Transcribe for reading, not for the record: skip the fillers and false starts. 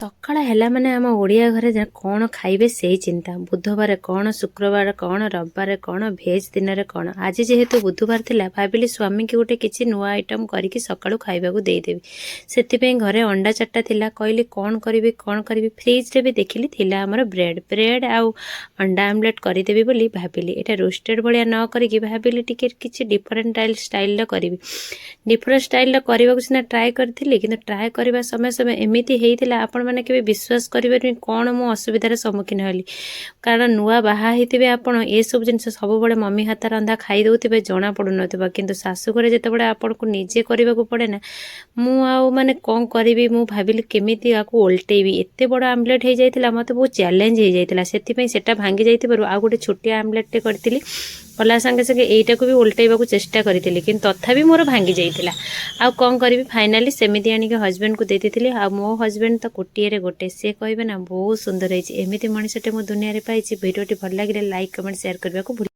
ସକାଳ ହେଲା ମାନେ ଆମ ଓଡ଼ିଆ ଘରେ କ'ଣ ଖାଇବେ ସେଇ ଚିନ୍ତା। ବୁଧବାର କ'ଣ, ଶୁକ୍ରବାର କ'ଣ, ରବିବାର କ'ଣ, ଭେଜ୍ ଦିନରେ କ'ଣ। ଆଜି ଯେହେତୁ ବୁଧବାର ଥିଲା ଭାବିଲି ସ୍ୱାମୀକି ଗୋଟେ କିଛି ନୂଆ ଆଇଟମ୍ କରିକି ସକାଳୁ ଖାଇବାକୁ ଦେଇଦେବି। ସେଥିପାଇଁ ଘରେ ଅଣ୍ଡା 4ଟା ଥିଲା। କହିଲି କ'ଣ କରିବି। ଫ୍ରିଜ୍ରେ ବି ଦେଖିଲି ଥିଲା ଆମର ବ୍ରେଡ଼୍ ଆଉ ଅଣ୍ଡା ଆମଲେଟ୍ କରିଦେବି ବୋଲି ଭାବିଲି। ଏଇଟା ରୋଷ୍ଟେଡ଼୍ ଭଳିଆ ନ କରିକି ଭାବିଲି ଟିକେ କିଛି ଡିଫରେଣ୍ଟ ଷ୍ଟାଇଲ୍ର କରିବି। ଡିଫରେଣ୍ଟ ଷ୍ଟାଇଲ୍ର କରିବାକୁ ସିନା ଟ୍ରାଏ କରିଥିଲି, କିନ୍ତୁ ଟ୍ରାଏ କରିବା ସମୟ ଏମିତି ହେଇଥିଲା ଆପଣମାନେ କେବେ ବିଶ୍ୱାସ କରିପାରିବେନି କ'ଣ ମୁଁ ଅସୁବିଧାର ସମ୍ମୁଖୀନ ହେଲି। କାରଣ ନୂଆ ବାହା ହେଇଥିବେ ଆପଣ ଏସବୁ ଜିନିଷ ସବୁବେଳେ ମମି ହାତ ରନ୍ଧା ଖାଇ ଦେଉଥିବେ, ଜଣା ପଡ଼ୁନଥିବ। କିନ୍ତୁ ଶାଶୁଘରେ ଯେତେବେଳେ ଆପଣଙ୍କୁ ନିଜେ କରିବାକୁ ପଡ଼େ ନା, ମୁଁ ଆଉ କ'ଣ କରିବି, ମୁଁ ଭାବିଲି କେମିତି ଆକୁ ଓଲଟେଇବି। ଏତେ ବଡ଼ ଆମଲେଟ୍ ହେଇଯାଇଥିଲା, ମୋତେ ବହୁତ ଚ୍ୟାଲେଞ୍ଜ ହେଇଯାଇଥିଲା। ସେଥିପାଇଁ ସେଟା ଭାଙ୍ଗି ଯାଇଥିବାରୁ ଆଉ ଗୋଟେ ଛୋଟିଆ ଆମଲେଟ୍ଟେ କରିଥିଲି। କଲା ସାଙ୍ଗେ ଏଇଟାକୁ ବି ଓଲଟେଇବାକୁ ଚେଷ୍ଟା କରିଥିଲି, କିନ୍ତୁ ତଥାପି ମୋର ଭାଙ୍ଗି ଯାଇଥିଲା। ଆଉ କ'ଣ କରିବି, ଫାଇନାଲି ସେମିତି ଆଣିକି ହଜବେଣ୍ଡକୁ ଦେଇ ଦେଇଥିଲି। ଆଉ ମୋ ହଜବେଣ୍ଡ ତ ଗୋଟିଏରେ ଗୋଟେ, ସେ କହିବେ ନା ବହୁତ ସୁନ୍ଦର ହେଇଛି। ଏମିତି ମଣିଷଟେ ମୁଁ ଦୁନିଆରେ ପାଇଛି। ଭିଡ଼ିଓଟି ଭଲ ଲାଗିଲେ ଲାଇକ୍, କମେଣ୍ଟ, ସେୟାର କରିବାକୁ ଭୁଲି